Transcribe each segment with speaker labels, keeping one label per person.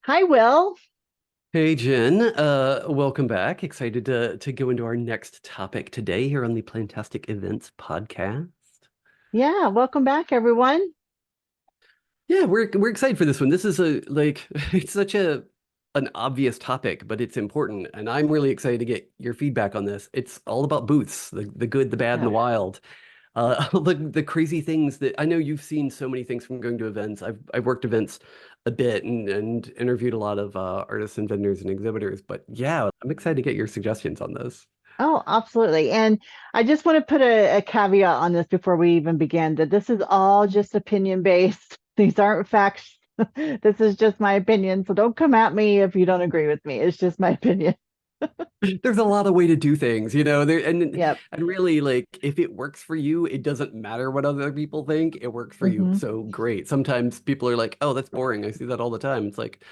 Speaker 1: Hi, Will.
Speaker 2: Hey Jen, welcome back. Excited to go into our next topic today here on the Plantastic Events podcast.
Speaker 1: Yeah, welcome back, everyone.
Speaker 2: Yeah, we're excited for this one. This is a it's such a an obvious topic, but it's important, and I'm really excited to get your feedback on this. It's all about booths, the good, the bad, and the
Speaker 1: Yeah.
Speaker 2: wild. The crazy things that I know you've seen so many things from going to events. I've worked events a bit and interviewed a lot of artists and vendors and exhibitors. But yeah, I'm excited to get your suggestions on this.
Speaker 1: Oh, absolutely. And I just want to put a caveat on this before we even begin that this is all just opinion based. These aren't facts. This is just my opinion. So don't come at me if you don't agree with me. It's just my opinion.
Speaker 2: There's a lot of way to do things, there
Speaker 1: Yep.
Speaker 2: and really like if it works for you, it doesn't matter what other people think, it works for you.
Speaker 1: Hmm.
Speaker 2: So great. Sometimes people are like, "Oh, that's boring. I see that all the time." It's like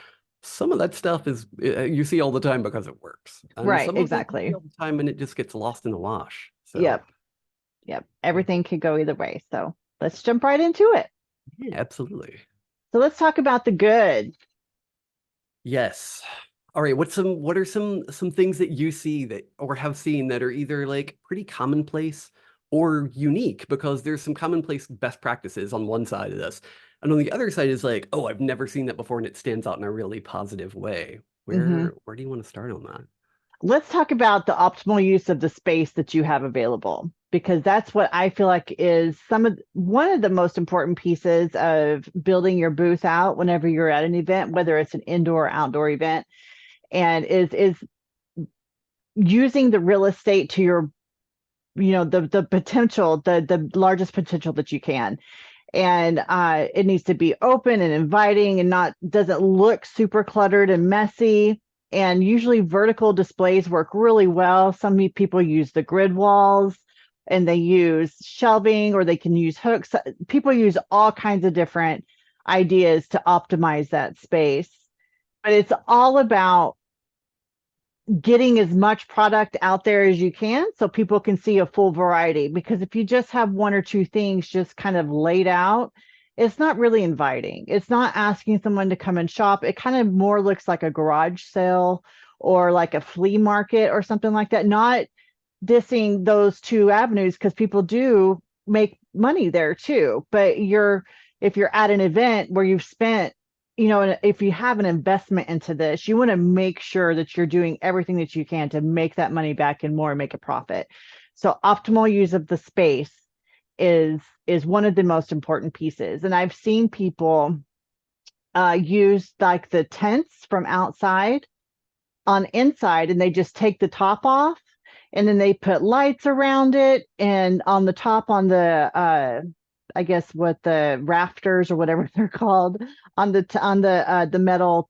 Speaker 2: some of that stuff is you see all the time because it works. And
Speaker 1: Right.
Speaker 2: some of it you see
Speaker 1: Exactly.
Speaker 2: all the time and it just gets lost in the wash. So,
Speaker 1: Yep. Yep. Everything could go either way. So let's jump right into it.
Speaker 2: yeah, absolutely.
Speaker 1: So let's talk about the good.
Speaker 2: Yes. All right, what are some things that you see that or have seen that are either like pretty commonplace or unique? Because there's some commonplace best practices on one side of this. And on the other side is like, oh, I've never seen that before and it stands out in a really positive way.
Speaker 1: Hmm.
Speaker 2: Where do you want to start on that?
Speaker 1: Let's talk about the optimal use of the space that you have available because that's what I feel like is one of the most important pieces of building your booth out whenever you're at an event, whether it's an indoor or outdoor event, and is using the real estate to your the potential, the largest potential that you can. And it needs to be open and inviting and not doesn't look super cluttered and messy. And usually vertical displays work really well. Some people use the grid walls and they use shelving or they can use hooks. People use all kinds of different ideas to optimize that space. But it's all about getting as much product out there as you can so people can see a full variety. Because if you just have one or two things just kind of laid out, it's not really inviting. It's not asking someone to come and shop. It kind of more looks like a garage sale or like a flea market or something like that. Not dissing those two avenues because people do make money there too. But if you're at an event where you've spent, if you have an investment into this, you want to make sure that you're doing everything that you can to make that money back and more, make a profit. So optimal use of the space is one of the most important pieces. And I've seen people use like the tents from outside on inside and they just take the top off and then they put lights around it and on the top on the I guess what the rafters or whatever they're called on the metal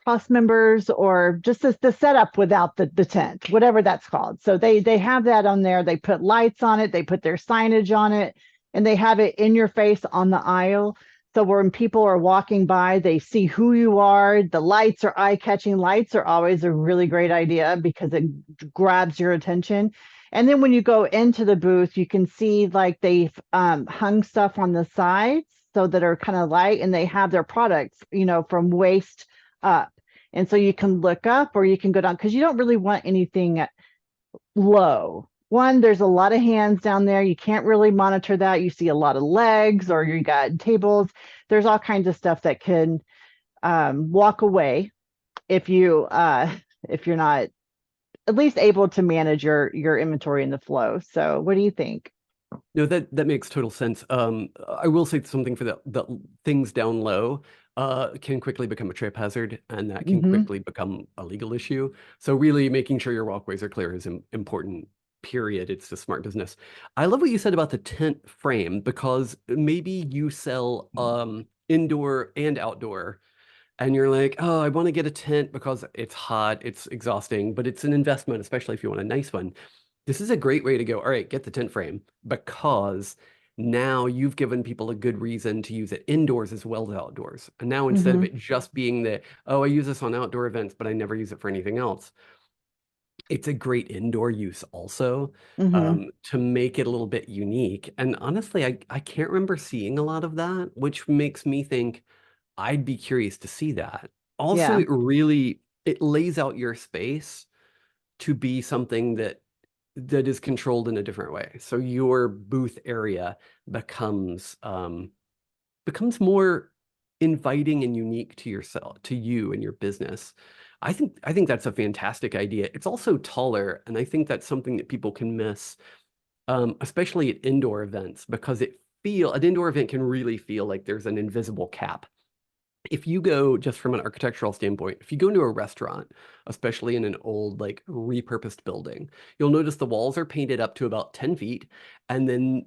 Speaker 1: cross members or just the setup without the tent, whatever that's called. So they have that on there. They put lights on it, they put their signage on it, and they have it in your face on the aisle. So when people are walking by, they see who you are. The lights are eye-catching. Lights are always a really great idea because it grabs your attention. And then when you go into the booth, you can see like they've hung stuff on the sides so that are kind of light, and they have their products, from waist up. And so you can look up or you can go down because you don't really want anything low. One, there's a lot of hands down there. You can't really monitor that. You see a lot of legs or you got tables. There's all kinds of stuff that can walk away if you if you're not at least able to manage your inventory and the flow. So what do you think?
Speaker 2: No, that makes total sense. I will say something for the things down low can quickly become a trip hazard, and that can
Speaker 1: Hmm.
Speaker 2: quickly become a legal issue. So really making sure your walkways are clear is important, period. It's just smart business. I love what you said about the tent frame because maybe you sell indoor and outdoor, and you're like, oh, I want to get a tent because it's hot, it's exhausting, but it's an investment, especially if you want a nice one. This is a great way to go. All right, get the tent frame because now you've given people a good reason to use it indoors as well as outdoors. And now instead of
Speaker 1: Hmm.
Speaker 2: it just being oh, I use this on outdoor events, but I never use it for anything else, it's a great indoor use also
Speaker 1: Hmm.
Speaker 2: to make it a little bit unique. And honestly, I can't remember seeing a lot of that, which makes me think I'd be curious to see that. Also,
Speaker 1: Yeah.
Speaker 2: it lays out your space to be something that is controlled in a different way. So your booth area becomes becomes more inviting and unique to yourself, to you and your business. I think that's a fantastic idea. It's also taller, and I think that's something that people can miss, especially at indoor events, because an indoor event can really feel like there's an invisible cap. If you go just from an architectural standpoint, if you go into a restaurant, especially in an old, like repurposed building, you'll notice the walls are painted up to about 10 feet, and then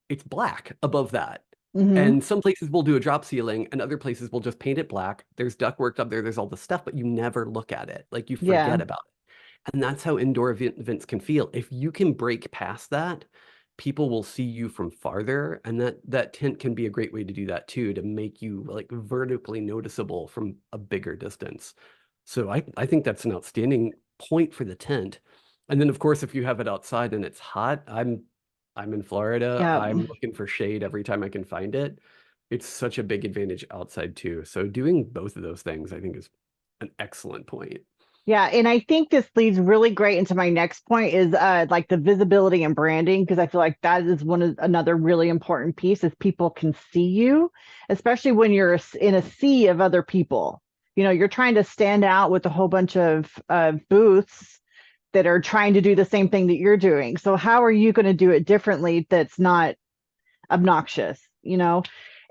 Speaker 2: it's black above that.
Speaker 1: Hmm.
Speaker 2: And some places will do a drop ceiling, and other places will just paint it black. There's ductwork up there, there's all the stuff, but you never look at it. Like you
Speaker 1: Yeah.
Speaker 2: forget about it. And that's how indoor events can feel. If you can break past that, people will see you from farther, and that tent can be a great way to do that too, to make you like vertically noticeable from a bigger distance. So I think that's an outstanding point for the tent. And then of course, if you have it outside and it's hot, I'm in Florida.
Speaker 1: Yeah.
Speaker 2: I'm looking for shade every time I can find it. It's such a big advantage outside too. So doing both of those things, I think, is an excellent point.
Speaker 1: Yeah, and I think this leads really great into my next point is like the visibility and branding, because I feel like that is one of another really important piece is people can see you, especially when you're in a sea of other people. You know, you're trying to stand out with a whole bunch of booths that are trying to do the same thing that you're doing. So how are you going to do it differently that's not obnoxious, you know?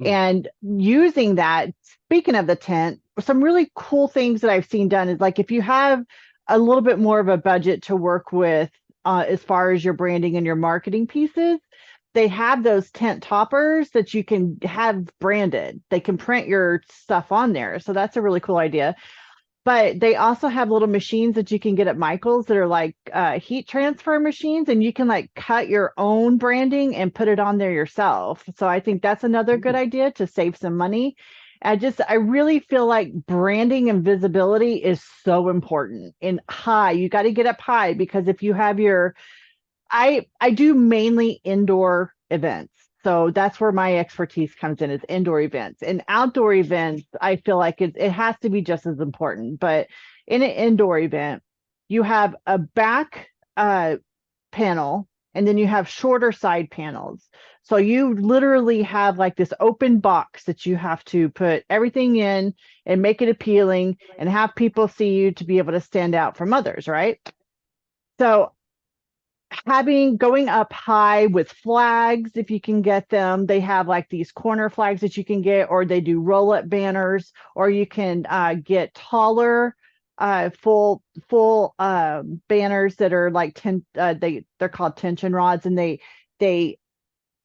Speaker 2: Mm.
Speaker 1: And using that, speaking of the tent, some really cool things that I've seen done is like if you have a little bit more of a budget to work with as far as your branding and your marketing pieces, they have those tent toppers that you can have branded. They can print your stuff on there. So that's a really cool idea. But they also have little machines that you can get at Michael's that are like heat transfer machines, and you can like cut your own branding and put it on there yourself. So I think that's another good idea to save some money. I really feel like branding and visibility is so important. And high, you got to get up high because if you have I do mainly indoor events. So that's where my expertise comes in is indoor events. And outdoor events, I feel like it has to be just as important. But in an indoor event, you have a back panel and then you have shorter side panels. So you literally have like this open box that you have to put everything in and make it appealing and have people see you to be able to stand out from others, right? So having going up high with flags if you can get them, they have like these corner flags that you can get, or they do roll up banners, or you can get taller full banners that are like they're called tension rods, and they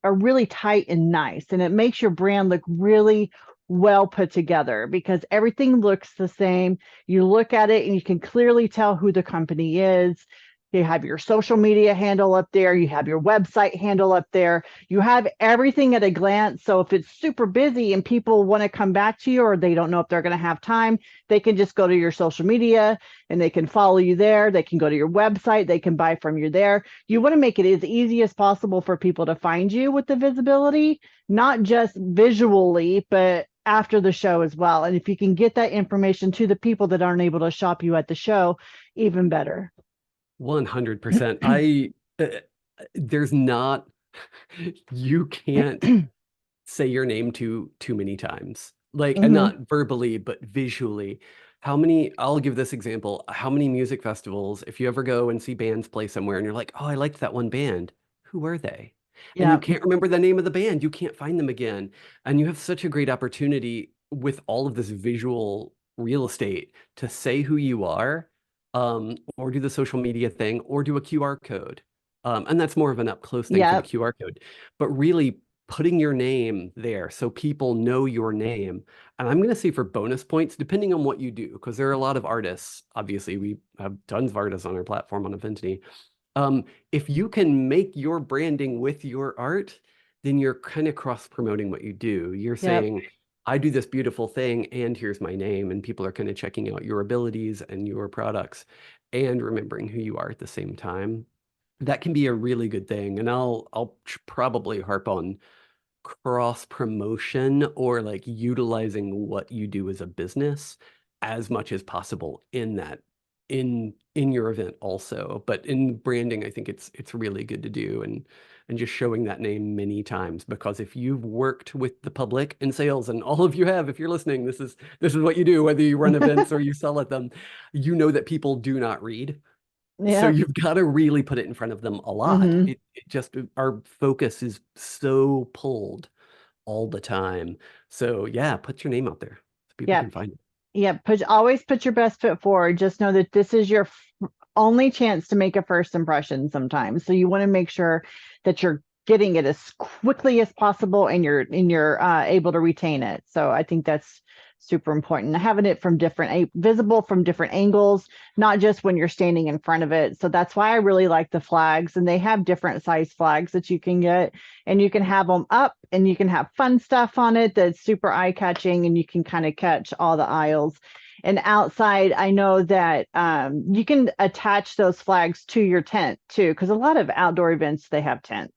Speaker 1: are really tight and nice, and it makes your brand look really well put together because everything looks the same. You look at it and you can clearly tell who the company is. You have your social media handle up there, you have your website handle up there, you have everything at a glance. So if it's super busy and people want to come back to you or they don't know if they're going to have time, they can just go to your social media and they can follow you there. They can go to your website, they can buy from you there. You want to make it as easy as possible for people to find you with the visibility, not just visually, but after the show as well. And if you can get that information to the people that aren't able to shop you at the show, even better.
Speaker 2: 100%. There's not, you can't say your name too many times. Like, and
Speaker 1: Hmm.
Speaker 2: not verbally, but visually. I'll give this example. How many music festivals, if you ever go and see bands play somewhere and you're like, oh, I liked that one band. Who were they? And you
Speaker 1: Yeah.
Speaker 2: can't remember the name of the band. You can't find them again. And you have such a great opportunity with all of this visual real estate to say who you are, or do the social media thing, or do a QR code. And that's more of an up close thing for the
Speaker 1: Yeah.
Speaker 2: QR code. But really putting your name there so people know your name. And I'm going to say for bonus points, depending on what you do, because there are a lot of artists. Obviously, we have tons of artists on our platform on Affinity. If you can make your branding with your art, then you're kind of cross promoting what you do. You're
Speaker 1: Yep.
Speaker 2: saying, I do this beautiful thing, and here's my name. And people are kind of checking out your abilities and your products and remembering who you are at the same time. That can be a really good thing. And I'll probably harp on cross promotion or like utilizing what you do as a business as much as possible in that in your event also. But in branding, I think it's really good to do and just showing that name many times, because if you've worked with the public in sales, and all of you have, if you're listening, this is what you do, whether you run events or you sell at them, you know that people do not read. So
Speaker 1: Yep.
Speaker 2: you've got to really put it in front of them a lot.
Speaker 1: Hmm.
Speaker 2: It just, our focus is so pulled all the time. So yeah, put your name out there so people
Speaker 1: Yep.
Speaker 2: can find it.
Speaker 1: Yep. Always put your best foot forward. Just know that this is your only chance to make a first impression sometimes. So you want to make sure that you're getting it as quickly as possible and you're able to retain it. So I think that's super important. Having it from different visible from different angles, not just when you're standing in front of it. So that's why I really like the flags, and they have different size flags that you can get, and you can have them up and you can have fun stuff on it that's super eye catching, and you can kind of catch all the aisles. And outside, I know that you can attach those flags to your tent too, because a lot of outdoor events they have tents.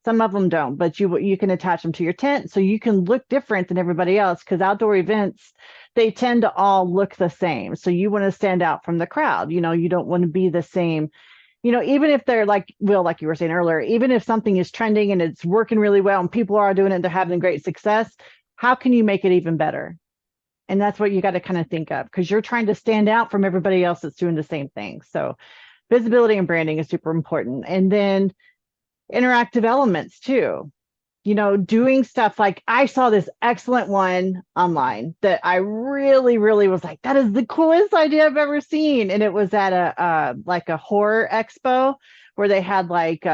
Speaker 1: Some of them don't, but you can attach them to your tent so you can look different than everybody else. Because outdoor events, they tend to all look the same. So you want to stand out from the crowd. You don't want to be the same. Even if they're like Will, like you were saying earlier, even if something is trending and it's working really well and people are doing it and they're having great success, how can you make it even better? And that's what you got to kind of think of, because you're trying to stand out from everybody else that's doing the same thing. So visibility and branding is super important. And then interactive elements too. Doing stuff like I saw this excellent one online that I really, really was like, that is the coolest idea I've ever seen. And it was at a horror expo where they had like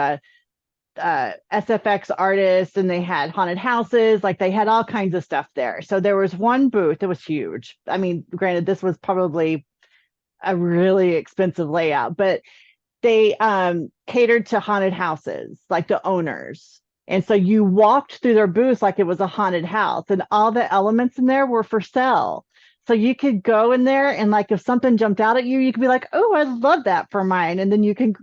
Speaker 1: SFX artists and they had haunted houses, like they had all kinds of stuff there. So there was one booth that was huge. I mean, granted, this was probably a really expensive layout, but they catered to haunted houses, like the owners. And so you walked through their booth like it was a haunted house, and all the elements in there were for sale. So you could go in there and like if something jumped out at you, you could be like, "Oh, I love that for mine." And then you can,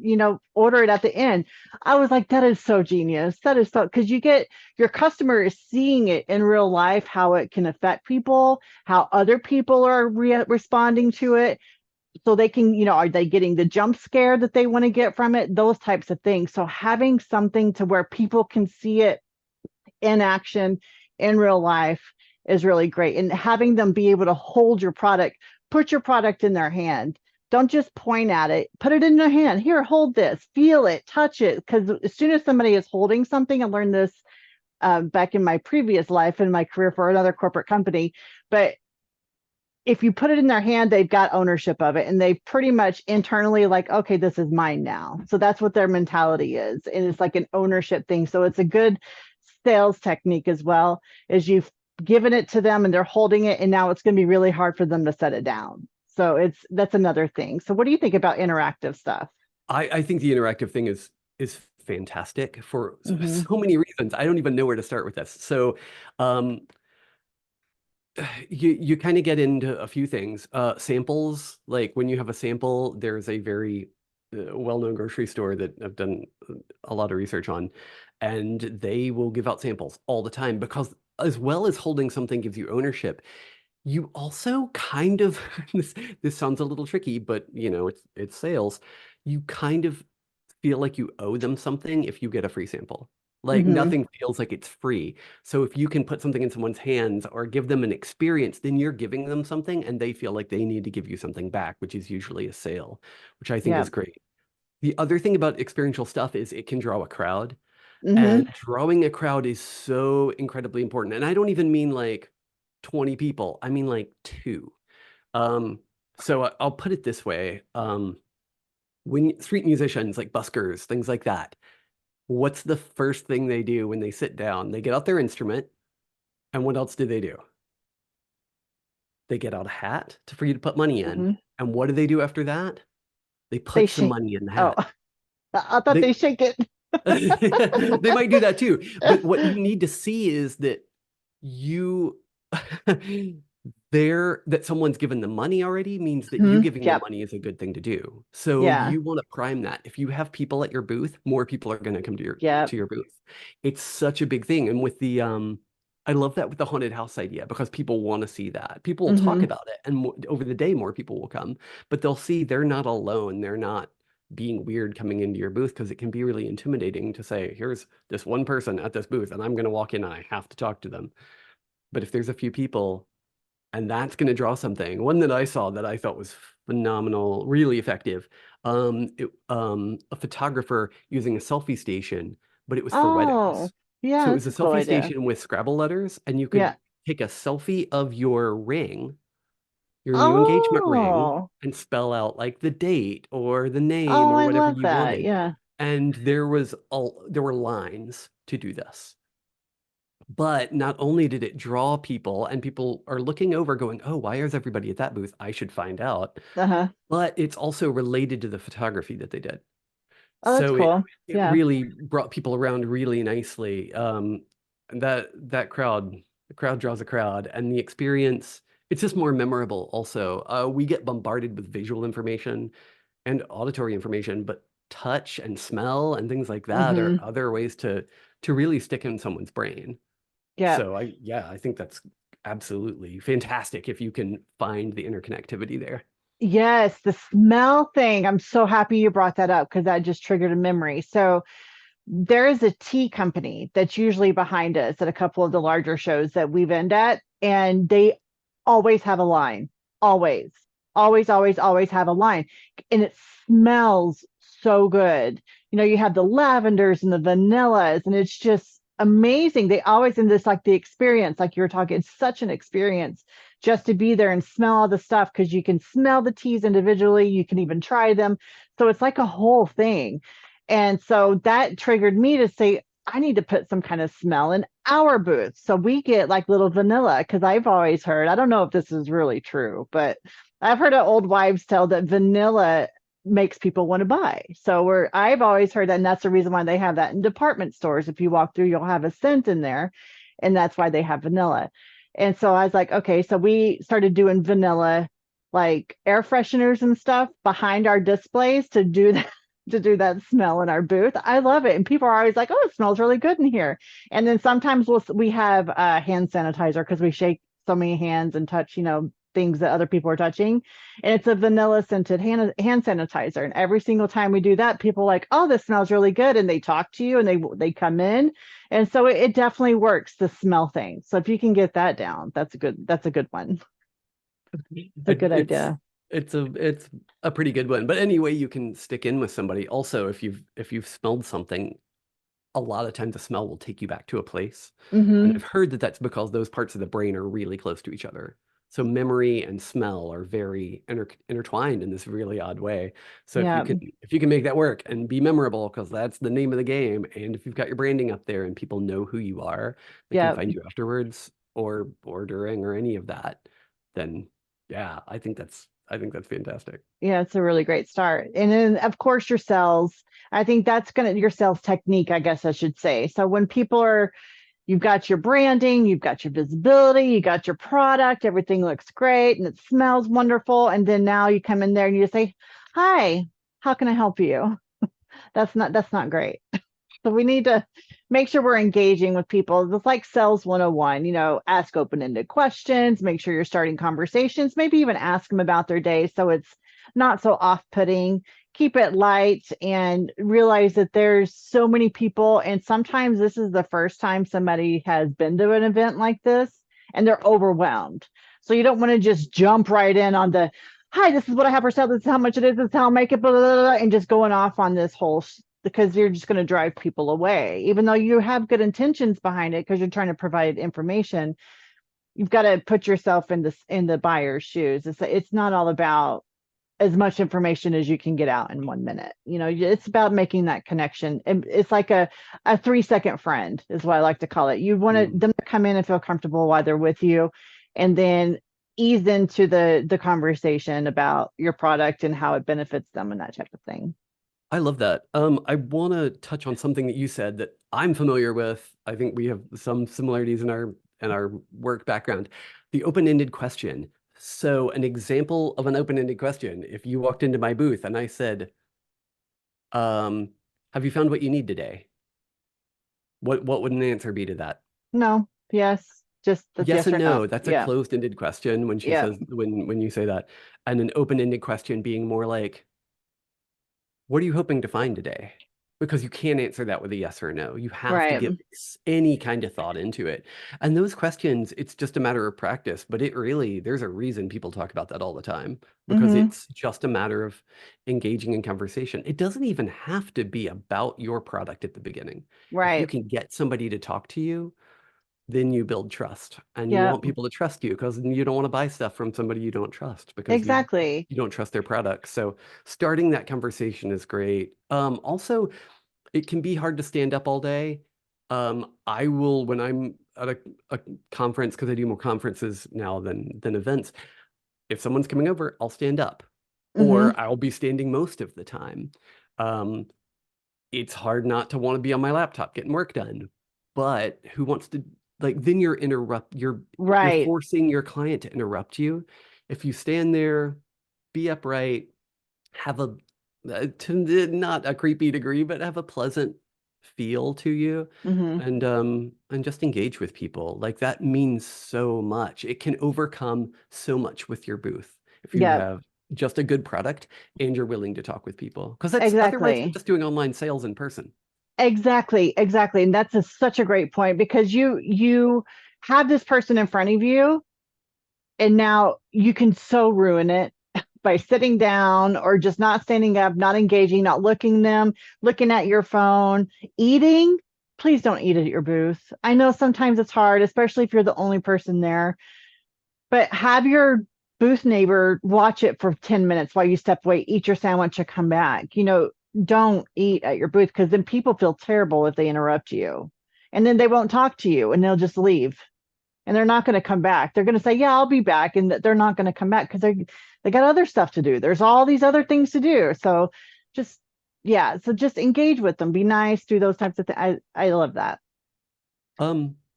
Speaker 1: order it at the end. I was like, that is so genius. That is so, because you get your customer is seeing it in real life, how it can affect people, how other people are responding to it, so they can, are they getting the jump scare that they want to get from it, those types of things. So having something to where people can see it in action in real life is really great, and having them be able to hold your product, put your product in their hand. Don't just point at it, put it in their hand. Here, hold this, feel it, touch it, because as soon as somebody is holding something, I learned this back in my previous life in my career for another corporate company, but if you put it in their hand, they've got ownership of it, and they pretty much internally like, okay, this is mine now. So that's what their mentality is. And it's like an ownership thing. So it's a good sales technique as well, as you've given it to them and they're holding it, and now it's going to be really hard for them to set it down. So that's another thing. So what do you think about interactive stuff?
Speaker 2: I think the interactive thing is fantastic for
Speaker 1: Mm-hmm.
Speaker 2: so many reasons. I don't even know where to start with this. So um, you kind of get into a few things. Samples, like when you have a sample, there's a very well-known grocery store that I've done a lot of research on, and they will give out samples all the time because as well as holding something gives you ownership, you also kind of this sounds a little tricky, but it's sales. You kind of feel like you owe them something if you get a free sample. Like
Speaker 1: Mm-hmm.
Speaker 2: nothing feels like it's free. So if you can put something in someone's hands or give them an experience, then you're giving them something and they feel like they need to give you something back, which is usually a sale, which I think
Speaker 1: Yeah.
Speaker 2: is great. The other thing about experiential stuff is it can draw a crowd, and
Speaker 1: Mm-hmm.
Speaker 2: drawing a crowd is so incredibly important. And I don't even mean like 20 people. I mean like two. Um, I'll put it this way. When street musicians like buskers, things like that, what's the first thing they do when they sit down? They get out their instrument, and what else do? They get out a hat for you to put money in.
Speaker 1: Mm-hmm.
Speaker 2: And what do they do after that? They
Speaker 1: They
Speaker 2: put some
Speaker 1: shake.
Speaker 2: money in the
Speaker 1: Oh,
Speaker 2: hat.
Speaker 1: I thought
Speaker 2: They
Speaker 1: they shake it.
Speaker 2: they might do that too. But what you need to see is that you that someone's given them money already means that you
Speaker 1: Hmm.
Speaker 2: giving them
Speaker 1: Yep.
Speaker 2: money is a good thing to do. So
Speaker 1: Yeah.
Speaker 2: you want to prime that. If you have people at your booth, more people are going to come to
Speaker 1: Yep.
Speaker 2: your booth. It's such a big thing. And with the I love that with the haunted house idea because people want to see that. People will talk
Speaker 1: Hmm.
Speaker 2: about it, and over the day, more people will come, but they'll see they're not alone. They're not being weird coming into your booth because it can be really intimidating to say, here's this one person at this booth, and I'm going to walk in and I have to talk to them. But if there's a few people, and that's going to draw something. One that I saw that I thought was phenomenal, really effective. A photographer using a selfie station, but it was for
Speaker 1: Oh,
Speaker 2: weddings. So
Speaker 1: yeah,
Speaker 2: it was
Speaker 1: that's
Speaker 2: a
Speaker 1: a cool
Speaker 2: selfie
Speaker 1: idea.
Speaker 2: station with Scrabble letters, and you could
Speaker 1: Yeah.
Speaker 2: take a selfie of your ring, your new engagement ring,
Speaker 1: Oh,
Speaker 2: and spell out like the date or the name
Speaker 1: oh,
Speaker 2: or
Speaker 1: I
Speaker 2: whatever
Speaker 1: love
Speaker 2: you
Speaker 1: that.
Speaker 2: wanted.
Speaker 1: Yeah.
Speaker 2: And there were lines to do this. But not only did it draw people, and people are looking over going, oh, why is everybody at that booth? I should find out.
Speaker 1: Uh-huh.
Speaker 2: But it's also related to the photography that they did.
Speaker 1: Oh, that's
Speaker 2: So it
Speaker 1: cool.
Speaker 2: it
Speaker 1: Yeah.
Speaker 2: really brought people around really nicely. And that crowd, the crowd draws a crowd, and the experience, it's just more memorable also. We get bombarded with visual information and auditory information, but touch and smell and things like that are
Speaker 1: Hmm.
Speaker 2: other ways to really stick in someone's brain.
Speaker 1: Yeah.
Speaker 2: So I think that's absolutely fantastic if you can find the interconnectivity there.
Speaker 1: Yes, the smell thing. I'm so happy you brought that up because that just triggered a memory. So there is a tea company that's usually behind us at a couple of the larger shows that we've been at, and they always have a line. Always, always, always, always have a line. And it smells so good. You know, you have the lavenders and the vanillas, and it's just amazing. They always in this like the experience, like you were talking, it's such an experience just to be there and smell all the stuff because you can smell the teas individually, you can even try them. So it's like a whole thing. And so that triggered me to say, I need to put some kind of smell in our booth. So we get like little vanilla because I've always heard, I don't know if this is really true, but I've heard of old wives tell that vanilla makes people want to buy. So I've always heard that, and that's the reason why they have that in department stores. If you walk through, you'll have a scent in there, and that's why they have vanilla. And so I was like, okay, so we started doing vanilla like air fresheners and stuff behind our displays to do that smell in our booth. I love it. And people are always like, oh, it smells really good in here. And then sometimes we have hand sanitizer because we shake so many hands and touch, things that other people are touching. And it's a vanilla scented hand sanitizer. And every single time we do that, people are like, oh, this smells really good. And they talk to you and they come in. And so it definitely works, the smell thing. So if you can get that down, that's a good one. It's a
Speaker 2: It,
Speaker 1: good
Speaker 2: it's
Speaker 1: idea.
Speaker 2: it's a pretty good one. But anyway, you can stick in with somebody. Also, if you've smelled something, a lot of times the smell will take you back to a place. And
Speaker 1: Mm-hmm.
Speaker 2: I've heard that that's because those parts of the brain are really close to each other. So memory and smell are very intertwined in this really odd way. So
Speaker 1: Yeah.
Speaker 2: if you can make that work and be memorable, because that's the name of the game, and if you've got your branding up there and people know who you are, they can
Speaker 1: Yeah.
Speaker 2: find you afterwards or during or any of that, then yeah, I think that's fantastic.
Speaker 1: Yeah, it's a really great start. And then of course your sales, I think that's gonna your sales technique, I guess I should say. So when people are you've got your branding, you've got your visibility, you got your product, everything looks great and it smells wonderful. And then now you come in there and you say, hi, how can I help you? That's not great. So we need to make sure we're engaging with people. It's like sales 101, ask open-ended questions, make sure you're starting conversations, maybe even ask them about their day so it's not so off-putting. Keep it light and realize that there's so many people. And sometimes this is the first time somebody has been to an event like this and they're overwhelmed. So you don't want to just jump right in on the hi, this is what I have for sale. This is how much it is. This is how I make it, blah, blah, blah, and just going off on this whole because you're just going to drive people away. Even though you have good intentions behind it because you're trying to provide information, you've got to put yourself in the buyer's shoes. It's not all about as much information as you can get out in 1 minute. It's about making that connection. And it's like a 3-second friend is what I like to call it. You want
Speaker 2: Mm.
Speaker 1: them to come in and feel comfortable while they're with you, and then ease into the conversation about your product and how it benefits them and that type of thing.
Speaker 2: I love that. I want to touch on something that you said that I'm familiar with. I think we have some similarities in our work background. The open-ended question. So, an example of an open-ended question. If you walked into my booth and I said, "Have you found what you need today?" What would an answer be to that?
Speaker 1: No. Yes. Just that's
Speaker 2: Yes
Speaker 1: yes
Speaker 2: and
Speaker 1: or no.
Speaker 2: no. That's a
Speaker 1: Yeah.
Speaker 2: closed-ended question when she
Speaker 1: Yeah.
Speaker 2: says when you say that. And an open-ended question being more like, what are you hoping to find today? Because you can't answer that with a yes or a no. You have to
Speaker 1: Right.
Speaker 2: give any kind of thought into it. And those questions, it's just a matter of practice, but it really, there's a reason people talk about that all the time because
Speaker 1: Mm-hmm.
Speaker 2: it's just a matter of engaging in conversation. It doesn't even have to be about your product at the beginning. If you
Speaker 1: Right.
Speaker 2: can get somebody to talk to you, then you build trust and you
Speaker 1: Yeah.
Speaker 2: want people to trust you because you don't want to buy stuff from somebody you don't trust because
Speaker 1: Exactly.
Speaker 2: you don't trust their products. So starting that conversation is great. Also, it can be hard to stand up all day. I will when I'm at a conference because I do more conferences now than events. If someone's coming over, I'll stand up,
Speaker 1: Mm-hmm.
Speaker 2: or I'll be standing most of the time. Um, it's hard not to want to be on my laptop getting work done. But who wants to like then you're
Speaker 1: Right.
Speaker 2: forcing your client to interrupt you. If you stand there, be upright, have a to not a creepy degree, but have a pleasant feel to you
Speaker 1: Mm-hmm.
Speaker 2: and just engage with people. Like that means so much. It can overcome so much with your booth if you
Speaker 1: Yeah.
Speaker 2: have just a good product and you're willing to talk with people. Because that's otherwise you're
Speaker 1: Exactly.
Speaker 2: just doing online sales in person.
Speaker 1: Exactly. Exactly. And that's such a great point because you have this person in front of you, and now you can so ruin it by sitting down or just not standing up, not engaging, not looking them, looking at your phone, eating. Please don't eat at your booth. I know sometimes it's hard, especially if you're the only person there, but have your booth neighbor watch it for 10 minutes while you step away, eat your sandwich, and come back. Don't eat at your booth because then people feel terrible if they interrupt you. And then they won't talk to you and they'll just leave and they're not going to come back. They're going to say, "Yeah, I'll be back," and they're not going to come back because they got other stuff to do. There's all these other things to do. So just yeah, so just engage with them, be nice, do those types of things. I love that.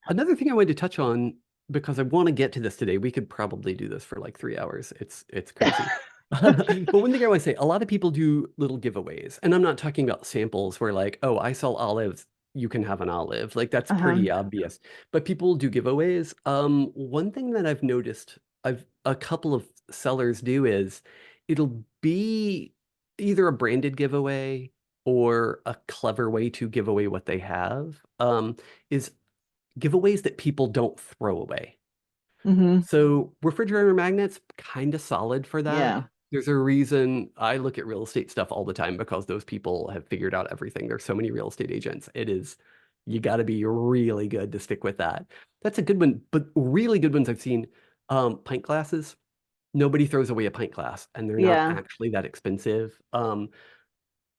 Speaker 2: Another thing I wanted to touch on because I want to get to this today. We could probably do this for like 3 hours. It's crazy. But one thing I want to say, a lot of people do little giveaways, and I'm not talking about samples where like, oh, I sell olives, you can have an olive. Like that's
Speaker 1: Uh-huh.
Speaker 2: pretty obvious. But people do giveaways. One thing that I've noticed, I've a couple of sellers do is it'll be either a branded giveaway or a clever way to give away what they have. Is giveaways that people don't throw away.
Speaker 1: Hmm.
Speaker 2: So refrigerator magnets, kind of solid for that.
Speaker 1: Yeah.
Speaker 2: There's a reason I look at real estate stuff all the time because those people have figured out everything. There's so many real estate agents. You got to be really good to stick with that. That's a good one, but really good ones I've seen. Pint glasses. Nobody throws away a pint glass, and they're not
Speaker 1: Yeah.
Speaker 2: actually that expensive.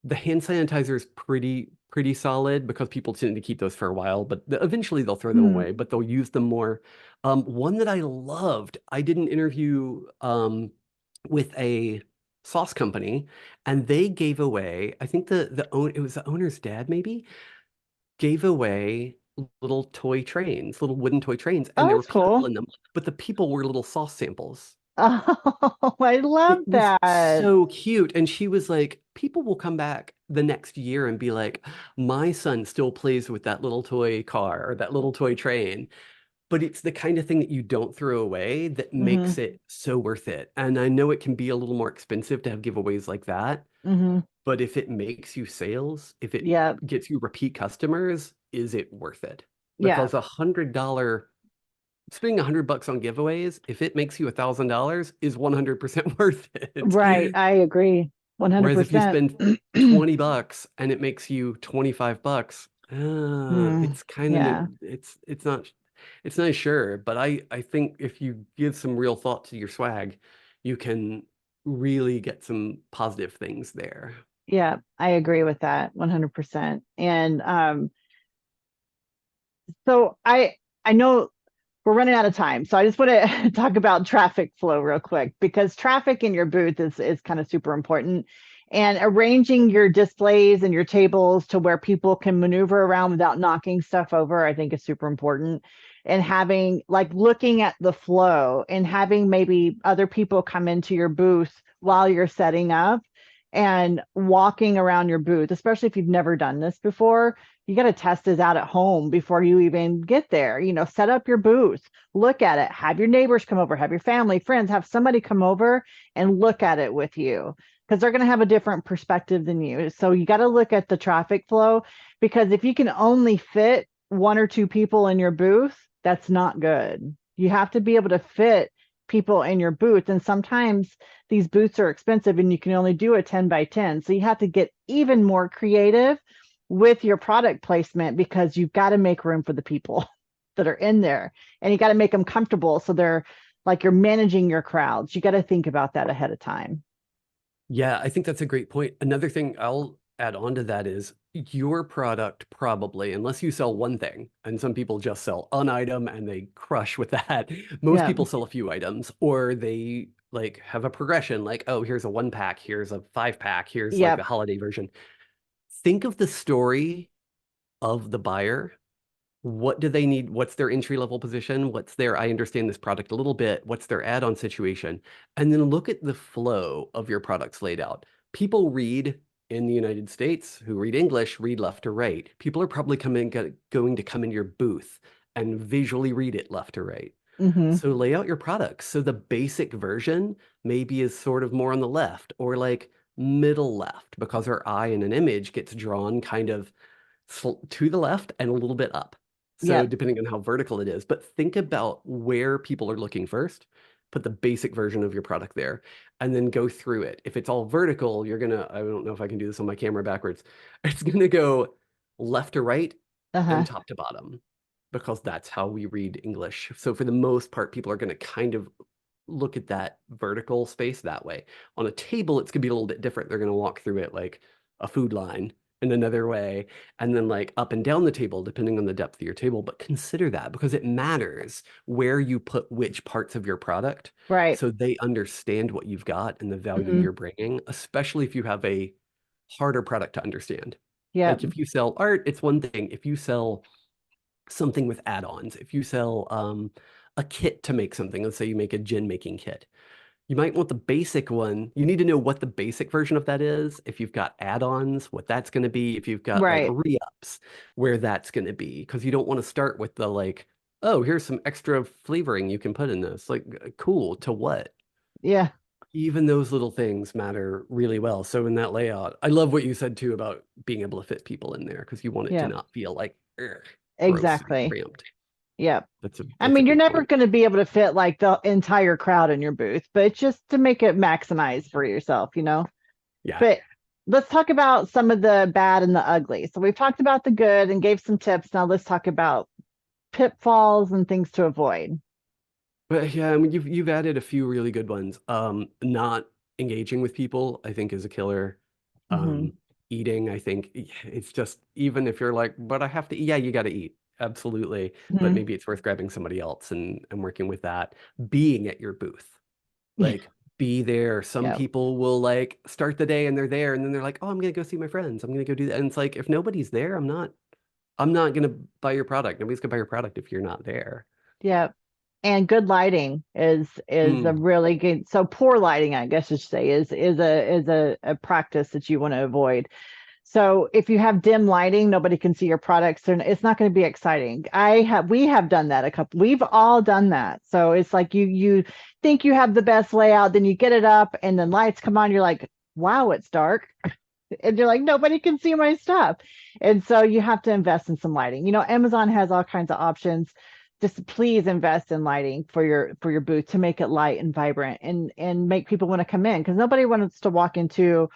Speaker 2: The hand sanitizer is pretty solid because people tend to keep those for a while, but eventually they'll throw them
Speaker 1: Hmm.
Speaker 2: away, but they'll use them more. One that I loved, I did an interview with a sauce company, and they gave away, I think it was the owner's dad maybe, gave away little toy trains, little wooden toy trains,
Speaker 1: Oh,
Speaker 2: and there were
Speaker 1: that's
Speaker 2: people
Speaker 1: cool.
Speaker 2: in them, but the people were little sauce samples.
Speaker 1: Oh, I love
Speaker 2: It was
Speaker 1: that.
Speaker 2: so cute. And she was like, people will come back the next year and be like, my son still plays with that little toy car or that little toy train. But it's the kind of thing that you don't throw away that
Speaker 1: Hmm.
Speaker 2: makes it so worth it. And I know it can be a little more expensive to have giveaways like that.
Speaker 1: Hmm.
Speaker 2: But if it makes you sales, if it
Speaker 1: Yeah.
Speaker 2: gets you repeat customers, is it worth it?
Speaker 1: Yeah.
Speaker 2: Because spending $100 on giveaways, if it makes you $1,000, is 100% worth it.
Speaker 1: Right. I agree.
Speaker 2: Whereas if you
Speaker 1: 100%.
Speaker 2: spend $20 and it makes you $25,
Speaker 1: Mm,
Speaker 2: it's kind of
Speaker 1: yeah.
Speaker 2: it's not sure. But I think if you give some real thought to your swag, you can really get some positive things there.
Speaker 1: Yeah, I agree with that 100%. And so I know we're running out of time. So I just want to talk about traffic flow real quick because traffic in your booth is kind of super important. And arranging your displays and your tables to where people can maneuver around without knocking stuff over, I think is super important. And having like looking at the flow and having maybe other people come into your booth while you're setting up and walking around your booth, especially if you've never done this before, you got to test this out at home before you even get there. Set up your booth, look at it, have your neighbors come over, have your family, friends, have somebody come over and look at it with you because they're going to have a different perspective than you. So you got to look at the traffic flow, because if you can only fit one or two people in your booth, that's not good. You have to be able to fit people in your booth. And sometimes these booths are expensive and you can only do a 10 by 10. So you have to get even more creative with your product placement, because you've got to make room for the people that are in there, and you got to make them comfortable. So they're like, you're managing your crowds. You got to think about that ahead of time.
Speaker 2: Yeah, I think that's a great point. Another thing I'll add on to that is your product probably, unless you sell one thing, and some people just sell an item and they crush with that. Most
Speaker 1: Yeah.
Speaker 2: people sell a few items, or they like have a progression, like, oh, here's a 1 pack, here's a 5 pack, here's like a
Speaker 1: Yep.
Speaker 2: holiday version. Think of the story of the buyer. What do they need? What's their entry level position? What's their, I understand this product a little bit. What's their add-on situation? And then look at the flow of your products laid out. People read in the United States who read English, read left to right. People are probably going to come in your booth and visually read it left to right.
Speaker 1: Hmm.
Speaker 2: So lay out your products. So the basic version maybe is sort of more on the left or like middle left, because our eye in an image gets drawn kind of to the left and a little bit up. So
Speaker 1: Yep.
Speaker 2: depending on how vertical it is, but think about where people are looking first, put the basic version of your product there, and then go through it. If it's all vertical, you're gonna, I don't know if I can do this on my camera backwards. It's gonna go left to right
Speaker 1: Uh-huh.
Speaker 2: and top to bottom, because that's how we read English. So for the most part, people are gonna kind of look at that vertical space that way. On a table, it's gonna be a little bit different. They're gonna walk through it like a food line in another way, and then like up and down the table, depending on the depth of your table. But consider that, because it matters where you put which parts of your product,
Speaker 1: Right.
Speaker 2: so they understand what you've got and the value
Speaker 1: Hmm.
Speaker 2: you're bringing, especially if you have a harder product to understand.
Speaker 1: Yep.
Speaker 2: Like if you sell art, it's one thing. If you sell something with add-ons, if you sell a kit to make something, let's say you make a gin making kit, you might want the basic one. You need to know what the basic version of that is. If you've got add-ons, what that's going to be. If you've got like
Speaker 1: Right.
Speaker 2: re-ups, where that's going to be. Because you don't want to start with the like, oh, here's some extra flavoring you can put in this. Like, cool, to what?
Speaker 1: Yeah.
Speaker 2: Even those little things matter really well. So in that layout, I love what you said too about being able to fit people in there, because you want it to
Speaker 1: Yeah.
Speaker 2: not feel like gross and
Speaker 1: Exactly.
Speaker 2: cramped.
Speaker 1: Yep. I
Speaker 2: That's a
Speaker 1: mean, you're
Speaker 2: good
Speaker 1: never
Speaker 2: point.
Speaker 1: going to be able to fit like the entire crowd in your booth, but it's just to make it maximize for yourself.
Speaker 2: Yeah.
Speaker 1: But let's talk about some of the bad and the ugly. So we've talked about the good and gave some tips. Now let's talk about pitfalls and things to avoid.
Speaker 2: But yeah, I mean, you've added a few really good ones. Not engaging with people, I think, is a killer.
Speaker 1: Hmm.
Speaker 2: Um, Eating, I think it's just, even if you're like, but I have to, yeah, you got to eat. Absolutely. But
Speaker 1: Hmm.
Speaker 2: maybe it's worth grabbing somebody else and working with that. Being at your booth, like be there. Some
Speaker 1: Yep.
Speaker 2: people will like start the day and they're there, and then they're like, oh, I'm gonna go see my friends. I'm gonna go do that. And it's like, if nobody's there, I'm not gonna buy your product. Nobody's gonna buy your product if you're not there.
Speaker 1: Yep. And good lighting is a
Speaker 2: Mm.
Speaker 1: really good. So poor lighting, I guess you should say, is a practice that you want to avoid. So if you have dim lighting, nobody can see your products, then it's not going to be exciting. We have done that a couple. We've all done that. So it's like you think you have the best layout, then you get it up, and then lights come on. You're like, wow, it's dark, and you're like, nobody can see my stuff. And so you have to invest in some lighting. Amazon has all kinds of options. Just please invest in lighting for your booth to make it light and vibrant, and make people want to come in, because nobody wants to walk into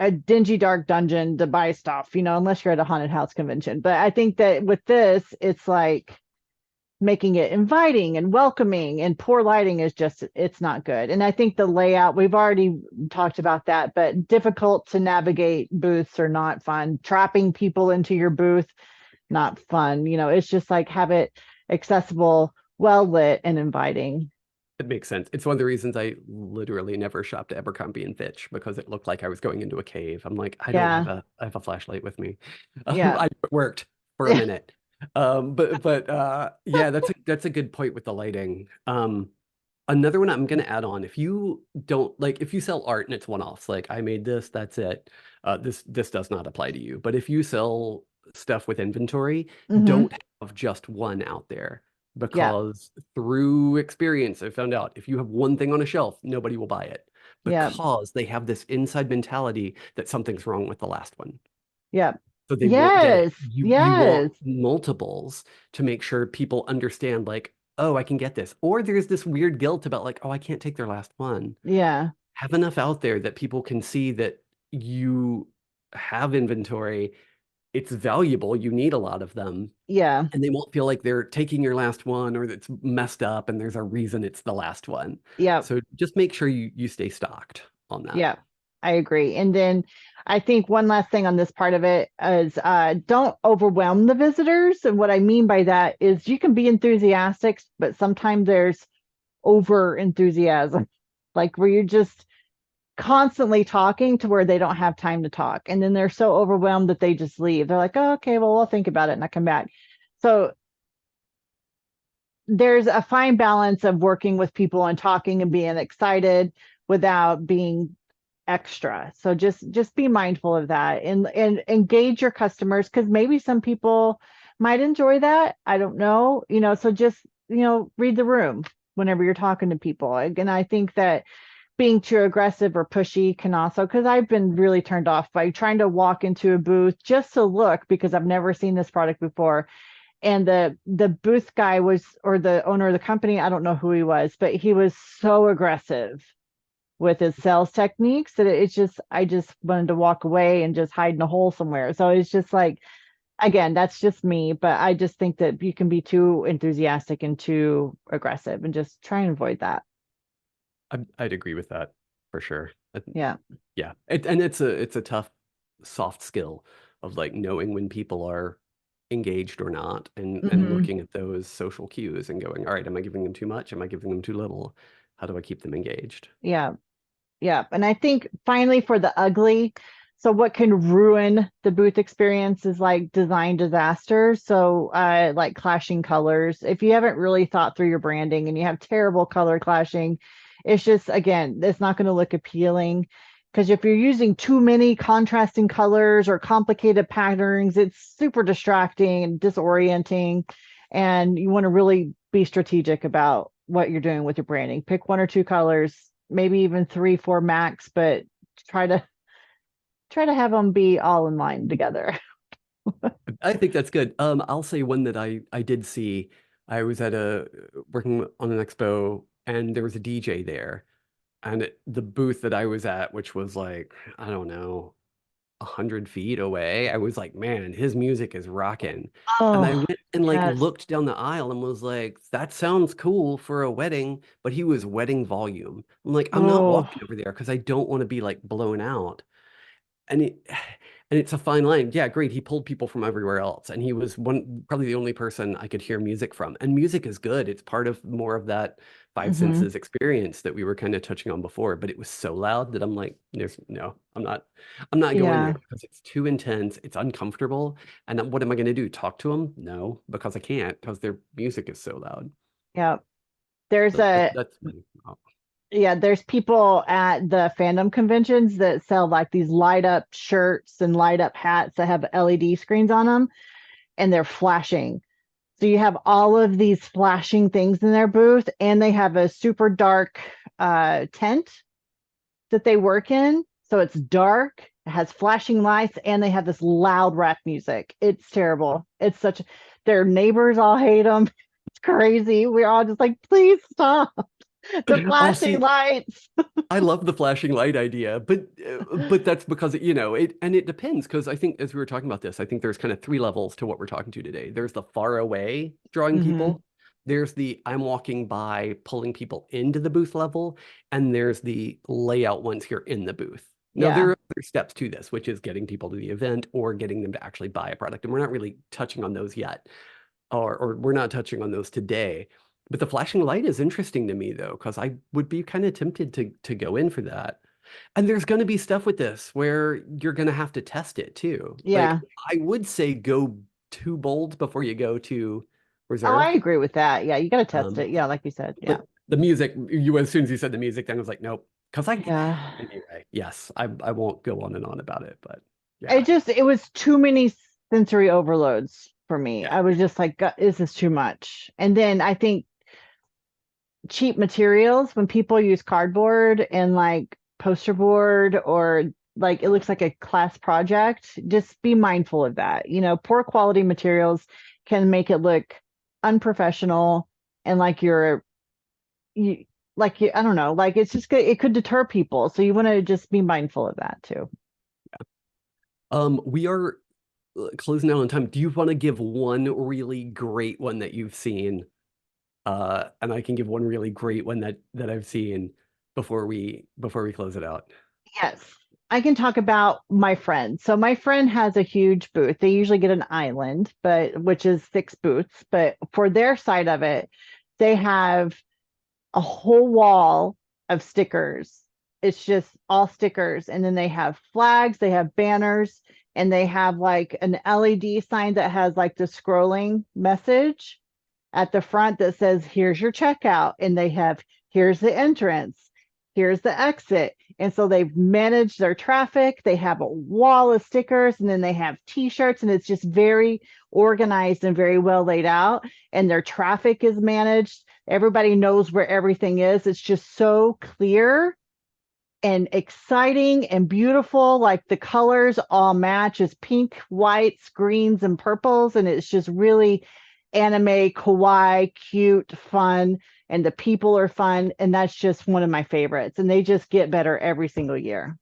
Speaker 1: a dingy dark dungeon to buy stuff, unless you're at a haunted house convention. But I think that with this, it's like making it inviting and welcoming, and poor lighting is just, it's not good. And I think the layout, we've already talked about that, but difficult to navigate booths are not fun. Trapping people into your booth, not fun. It's just like, have it accessible, well lit, and inviting.
Speaker 2: It makes sense. It's one of the reasons I literally never shopped at Abercrombie and Fitch, because it looked like I was going into a cave. I'm like,
Speaker 1: Yeah.
Speaker 2: I have a flashlight with me.
Speaker 1: Yeah.
Speaker 2: It worked for a minute. But yeah, that's a good point with the lighting. Another one I'm gonna add on, if you don't like, if you sell art and it's one-offs, like I made this, that's it. This does not apply to you. But if you sell stuff with inventory,
Speaker 1: Mm-hmm.
Speaker 2: don't have just one out there
Speaker 1: Yeah.
Speaker 2: because through experience, I found out if you have one thing on a shelf, nobody will buy it
Speaker 1: Yeah.
Speaker 2: because they have this inside mentality that something's wrong with the last one.
Speaker 1: Yeah.
Speaker 2: So they won't get it.
Speaker 1: Yes.
Speaker 2: You want
Speaker 1: Yes.
Speaker 2: multiples to make sure people understand like, oh, I can get this. Or there's this weird guilt about like, oh, I can't take their last one.
Speaker 1: Yeah.
Speaker 2: Have enough out there that people can see that you have inventory. It's valuable. You need a lot of them.
Speaker 1: Yeah.
Speaker 2: And they won't feel like they're taking your last one or it's messed up and there's a reason it's the last one.
Speaker 1: Yeah.
Speaker 2: So just make sure you stay stocked on that.
Speaker 1: Yeah. I agree. And then I think one last thing on this part of it is don't overwhelm the visitors. And what I mean by that is you can be enthusiastic, but sometimes there's over enthusiasm, like where you're just constantly talking to where they don't have time to talk. And then they're so overwhelmed that they just leave. They're like, oh, okay, well, I'll think about it and I come back. So there's a fine balance of working with people and talking and being excited without being extra. So just be mindful of that and engage your customers because maybe some people might enjoy that. I don't know, so just, read the room whenever you're talking to people. And I think that being too aggressive or pushy can also, because I've been really turned off by trying to walk into a booth just to look because I've never seen this product before. And the booth guy was, or the owner of the company, I don't know who he was, but he was so aggressive with his sales techniques that it's just, I just wanted to walk away and just hide in a hole somewhere. So it's just like, again, that's just me, but I just think that you can be too enthusiastic and too aggressive and just try and avoid that.
Speaker 2: I'd agree with that for sure.
Speaker 1: Yeah.
Speaker 2: Yeah, and it's a tough soft skill of like knowing when people are engaged or not, and
Speaker 1: Hmm.
Speaker 2: looking at those social cues and going, all right, am I giving them too much? Am I giving them too little? How do I keep them engaged?
Speaker 1: Yeah. Yeah. And I think finally for the ugly, so what can ruin the booth experience is like design disasters. So like clashing colors. If you haven't really thought through your branding and you have terrible color clashing, it's just, again, it's not going to look appealing. Because if you're using too many contrasting colors or complicated patterns, it's super distracting and disorienting. And you want to really be strategic about what you're doing with your branding. Pick one or two colors, maybe even three, four max, but try to have them be all in line together.
Speaker 2: I think that's good. I'll say one that I did see. I was at a working on an expo, and there was a DJ there, and the booth that I was at, which was like, I don't know, 100 feet away, I was like, man, his music is rocking. And I
Speaker 1: Oh,
Speaker 2: went and like
Speaker 1: yes.
Speaker 2: looked down the aisle and was like, that sounds cool for a wedding, but he was wedding volume. I'm like, I'm not
Speaker 1: Oh,
Speaker 2: walking over there because I don't want to be like blown out. And it and it's a fine line. Yeah, great. He pulled people from everywhere else, and he was probably the only person I could hear music from. And music is good. It's part of more of that five
Speaker 1: hmm,
Speaker 2: senses experience that we were kind of touching on before. But it was so loud that I'm like, there's no, I'm not going there
Speaker 1: yeah,
Speaker 2: because it's too intense. It's uncomfortable. And then what am I going to do? Talk to them? No, because I can't because their music is so loud.
Speaker 1: yeah. There's
Speaker 2: So
Speaker 1: a
Speaker 2: that's my, oh,
Speaker 1: Yeah, there's people at the fandom conventions that sell like these light up shirts and light up hats that have LED screens on them and they're flashing. So you have all of these flashing things in their booth and they have a super dark tent that they work in. So it's dark, it has flashing lights, and they have this loud rap music. It's terrible. It's such, their neighbors all hate them. It's crazy. We're all just like, please stop the
Speaker 2: oh,
Speaker 1: flashing
Speaker 2: see,
Speaker 1: lights.
Speaker 2: I love the flashing light idea, but that's because it depends because I think as we were talking about this, I think there's kind of three levels to what we're talking to today. There's the far away drawing
Speaker 1: Hmm.
Speaker 2: people. There's the I'm walking by pulling people into the booth level, and there's the layout once you're in the booth. Now there
Speaker 1: Yeah.
Speaker 2: are other steps to this, which is getting people to the event or getting them to actually buy a product, and we're not really touching on those yet or we're not touching on those today. But the flashing light is interesting to me though, because I would be kind of tempted to go in for that. And there's going to be stuff with this where you're going to have to test it too.
Speaker 1: Yeah.
Speaker 2: Like I would say go too bold before you go too
Speaker 1: Oh, I
Speaker 2: reserved.
Speaker 1: agree with that. Yeah, you got to test
Speaker 2: Um,
Speaker 1: it. Yeah, like you said. Yeah.
Speaker 2: but the music, you as soon as you said the music, then I was like, nope. Because
Speaker 1: Yeah.
Speaker 2: anyway, yes, I won't go on and on about it, but
Speaker 1: It
Speaker 2: yeah.
Speaker 1: just, it was too many. sensory overloads for me.
Speaker 2: Yeah.
Speaker 1: I was just like, Is this too much?" And then I think cheap materials, when people use cardboard and like poster board, or like it looks like a class project, just be mindful of that. Poor quality materials can make it look unprofessional, and like you I don't know, like it's just good, it could deter people. So you want to just be mindful of that too.
Speaker 2: We are closing out on time. Do you want to give one really great one that you've seen? And I can give one really great one that I've seen before we close it out.
Speaker 1: Yes, I can talk about my friend. So my friend has a huge booth. They usually get an island, but which is 6 booths. But for their side of it, they have a whole wall of stickers. It's just all stickers. And then they have flags, they have banners, and they have like an LED sign that has like the scrolling message at the front that says, "Here's your checkout." And they have, "Here's the entrance, here's the exit." And so they've managed their traffic. They have a wall of stickers, and then they have t-shirts, and it's just very organized and very well laid out. And their traffic is managed. Everybody knows where everything is. It's just so clear and exciting and beautiful. Like the colors all match. It's pink, whites, greens, and purples. And it's just really anime, kawaii, cute, fun. And the people are fun. And that's just one of my favorites. And they just get better every single year.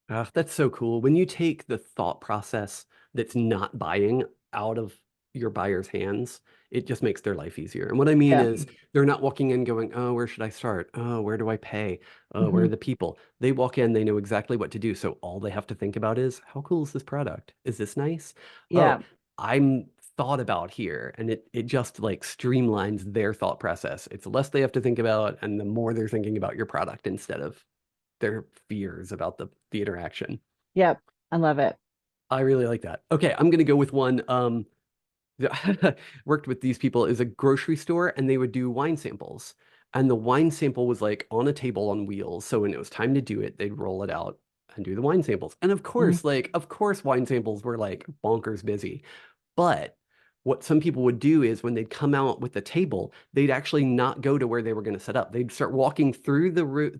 Speaker 2: Ah, that's so cool. When you take the thought process that's not buying out of your buyer's hands, it just makes their life easier. And what I mean
Speaker 1: Yeah.
Speaker 2: is they're not walking in going, "Oh, where should I start? Oh, where do I pay? Oh, where
Speaker 1: Hmm.
Speaker 2: are the people?" They walk in, they know exactly what to do. So all they have to think about is, how cool is this product? Is this nice? Oh,
Speaker 1: Yeah.
Speaker 2: I'm thought about here. And it just like streamlines their thought process. It's less they have to think about, and the more they're thinking about your product instead of their fears about the interaction.
Speaker 1: Yep. I love it.
Speaker 2: I really like that. Okay, I'm gonna go with one. Worked with these people is a grocery store, and they would do wine samples. And the wine sample was like on a table on wheels. So when it was time to do it, they'd roll it out and do the wine samples. And
Speaker 1: Mhm.
Speaker 2: of course, wine samples were like bonkers busy. But what some people would do is when they'd come out with the table, they'd actually not go to where they were going to set up. They'd start walking through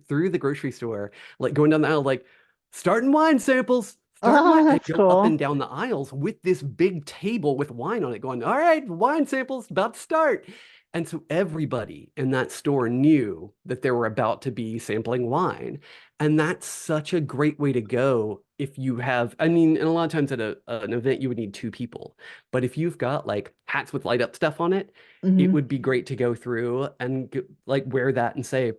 Speaker 2: through the grocery store, like going down the aisle, like starting wine samples, starting wine,
Speaker 1: Oh,
Speaker 2: and
Speaker 1: that's
Speaker 2: go up
Speaker 1: cool.
Speaker 2: and down the aisles with this big table with wine on it, going, "All right, wine samples about to start." And so everybody in that store knew that they were about to be sampling wine. And that's such a great way to go if you have, I mean, and a lot of times at an event, you would need 2 people. But if you've got like hats with light up stuff on it, it
Speaker 1: Hmm.
Speaker 2: would be great to go through and like wear that and say,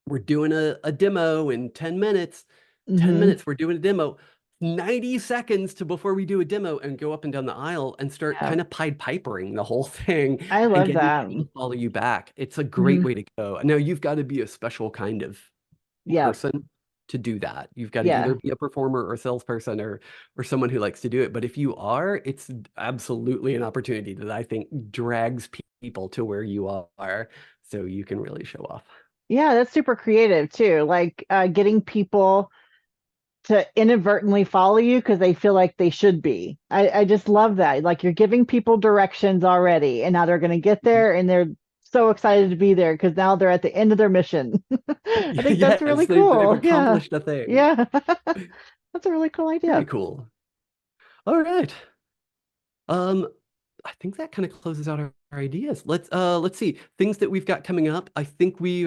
Speaker 2: "We're doing a demo in 10 minutes. 10
Speaker 1: Hmm.
Speaker 2: minutes, we're doing a demo. 90 seconds to before we do a demo," and go up and down the aisle and start
Speaker 1: Yeah.
Speaker 2: kind of Pied Pipering the whole thing
Speaker 1: I
Speaker 2: and
Speaker 1: love
Speaker 2: getting
Speaker 1: that.
Speaker 2: people to follow you back. It's a great
Speaker 1: Hmm.
Speaker 2: way to go. Now you've got to be a special kind of
Speaker 1: Yeah.
Speaker 2: person to do that. You've got to either
Speaker 1: Yeah.
Speaker 2: be a performer or a salesperson or someone who likes to do it. But if you are, it's absolutely an opportunity that I think drags people to where you are so you can really show off.
Speaker 1: Yeah, that's super creative too. Like getting people to inadvertently follow you because they feel like they should be. I just love that. Like you're giving people directions already, and now they're going to get there, and they're so excited to be there because now they're at the end of their mission. I think that's
Speaker 2: Yes,
Speaker 1: really
Speaker 2: they've
Speaker 1: cool. Yeah.
Speaker 2: accomplished a thing.
Speaker 1: Yeah. That's a really cool
Speaker 2: Very
Speaker 1: idea.
Speaker 2: cool. All right. Um, I think that kind of closes out our ideas. Let's see. Things that we've got coming up. I think we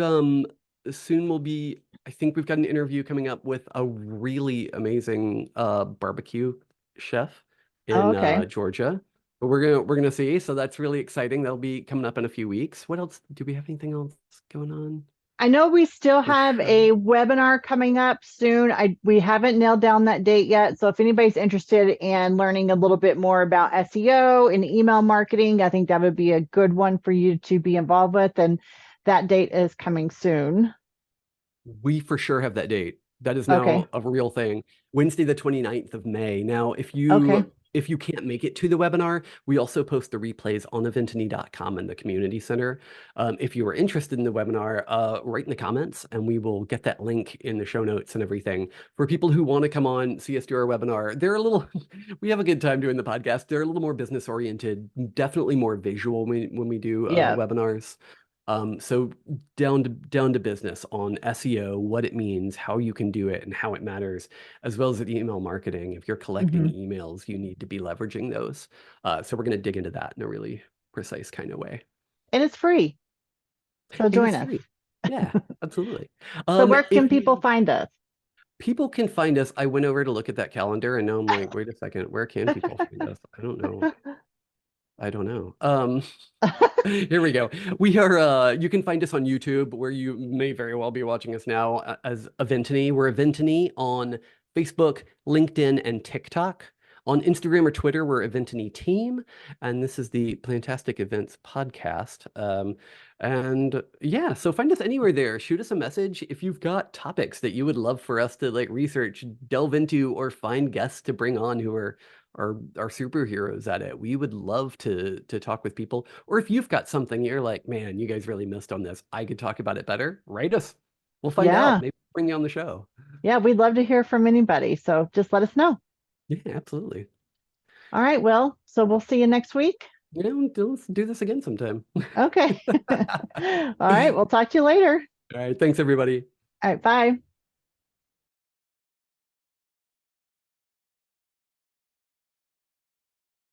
Speaker 2: soon will be I think we've got an interview coming up with a really amazing barbecue chef
Speaker 1: Oh,
Speaker 2: in
Speaker 1: okay.
Speaker 2: Georgia. But we're gonna see. So that's really exciting. That'll be coming up in a few weeks. What else? Do we have anything else going on?
Speaker 1: I know we still
Speaker 2: For
Speaker 1: have
Speaker 2: sure.
Speaker 1: a webinar coming up soon. We haven't nailed down that date yet. So if anybody's interested in learning a little bit more about SEO and email marketing, I think that would be a good one for you to be involved with. And that date is coming soon.
Speaker 2: We for sure have that date. That is
Speaker 1: Okay.
Speaker 2: now a real thing. Wednesday, the 29th of May. Now, if
Speaker 1: Okay.
Speaker 2: if you can't make it to the webinar, we also post the replays on eventany.com in the community center. If you are interested in the webinar, write in the comments and we will get that link in the show notes and everything. For people who want to come on, see us do our webinar, they're a little, we have a good time doing the podcast. They're a little more business oriented, definitely more visual when we do
Speaker 1: Yeah.
Speaker 2: webinars. So down to business on SEO, what it means, how you can do it, and how it matters, as well as email marketing. If you're collecting emails, you need to be leveraging those. So we're going to dig into that in a really precise kind of way.
Speaker 1: And it's free. So
Speaker 2: And
Speaker 1: join
Speaker 2: it's
Speaker 1: us.
Speaker 2: free. Yeah, absolutely.
Speaker 1: So where can people find us?
Speaker 2: People can find us. I went over to look at that calendar and now I'm like, wait a second, where can people find us? I don't know. Here we go. We are, you can find us on YouTube, where you may very well be watching us now as Eventany. We're Eventany on Facebook, LinkedIn, and TikTok. On Instagram or Twitter, we're Eventany Team. And this is the Plantastic Events podcast. And yeah, so find us anywhere there. Shoot us a message if you've got topics that you would love for us to like research, delve into, or find guests to bring on who are superheroes at it. We would love to talk with people. Or if you've got something you're like, man, you guys really missed on this, I could talk about it better, write us. We'll find out. Maybe bring you on the show.
Speaker 1: Yeah, we'd love to hear from anybody. So just let us know.
Speaker 2: Yeah, absolutely.
Speaker 1: All right, Will. So we'll see you next week.
Speaker 2: Let's do this again sometime.
Speaker 1: Okay. All right, we'll talk to you later.
Speaker 2: All right, thanks everybody.
Speaker 1: All right, bye.